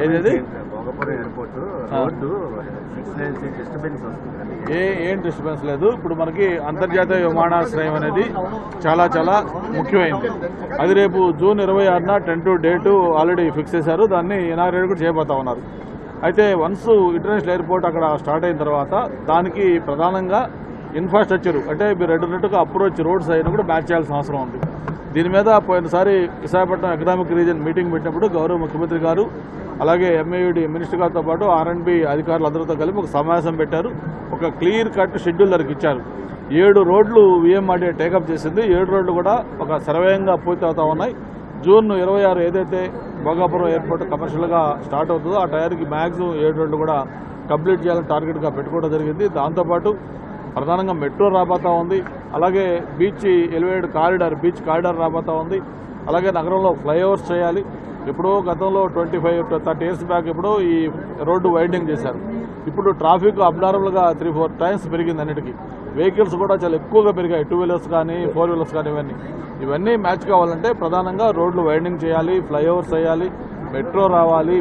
ఏది ఏం డిస్టర్బెన్స్ లేదు. ఇప్పుడు మనకి అంతర్జాతీయ విమానాశ్రయం అనేది చాలా చాలా ముఖ్యమైనది. అది రేపు జూన్ 26న 10 డేటు ఆల్రెడీ ఫిక్స్ చేశారు. దాన్ని ఇనాగ్రేట్ కూడా చేయబోతా ఉన్నారు. అయితే వన్స్ ఇంటర్నేషనల్ ఎయిర్పోర్ట్ అక్కడ స్టార్ట్ అయిన తర్వాత దానికి ప్రధానంగా ఇన్ఫ్రాస్ట్రక్చర్ అంటే మీరు అడిగినట్టుగా అప్రోచ్ రోడ్స్ అయినా కూడా మ్యాచ్ చేయాల్సిన అవసరం ఉంది. దీని మీద పోయినసారి విశాఖపట్నం ఎకనామిక్ రీజియన్ మీటింగ్ పెట్టినప్పుడు గౌరవ ముఖ్యమంత్రి గారు అలాగే ఎంఏయుడి మినిస్టర్ గారితో పాటు R&B అధికారులు అందరితో కలిపి ఒక సమావేశం పెట్టారు. ఒక క్లియర్ కట్ షెడ్యూల్ దానికి ఇచ్చారు. 7 రోడ్లు VMRDA టేకప్ చేసింది. 7 రోడ్లు కూడా ఒక సర్వేయంగా పూర్తి అవుతా ఉన్నాయి. జూన్ 26 ఏదైతే భోగాపురం ఎయిర్పోర్ట్ కమర్షియల్గా స్టార్ట్ అవుతుందో ఆ టైర్కి మ్యాక్సిమం 7 రోడ్లు కూడా కంప్లీట్ చేయాలని టార్గెట్గా పెట్టుకోవడం జరిగింది. దాంతోపాటు ప్రధానంగా మెట్రో రాబోతా ఉంది. అలాగే beach elevated corridor beach corridor రాబోతా ఉంది. అలాగే నగరంలో ఫ్లైఓవర్స్ చేయాలి. ఎప్పుడో గతంలో 25 to 30 years బ్యాక్ ఎప్పుడో ఈ రోడ్డు వైడనింగ్ చేశారు. ఇప్పుడు ట్రాఫిక్ అబ్నార్మల్గా 3-4 టైమ్స్ పెరిగింది. అన్నిటికీ వెహికల్స్ కూడా చాలా ఎక్కువగా పెరిగాయి. 2 వీలర్స్ కానీ 4 వీలర్స్ కానీ ఇవన్నీ మ్యాచ్ కావాలంటే ప్రధానంగా రోడ్లు వైడనింగ్ చేయాలి, ఫ్లైఓవర్స్ చేయాలి, మెట్రో రావాలి.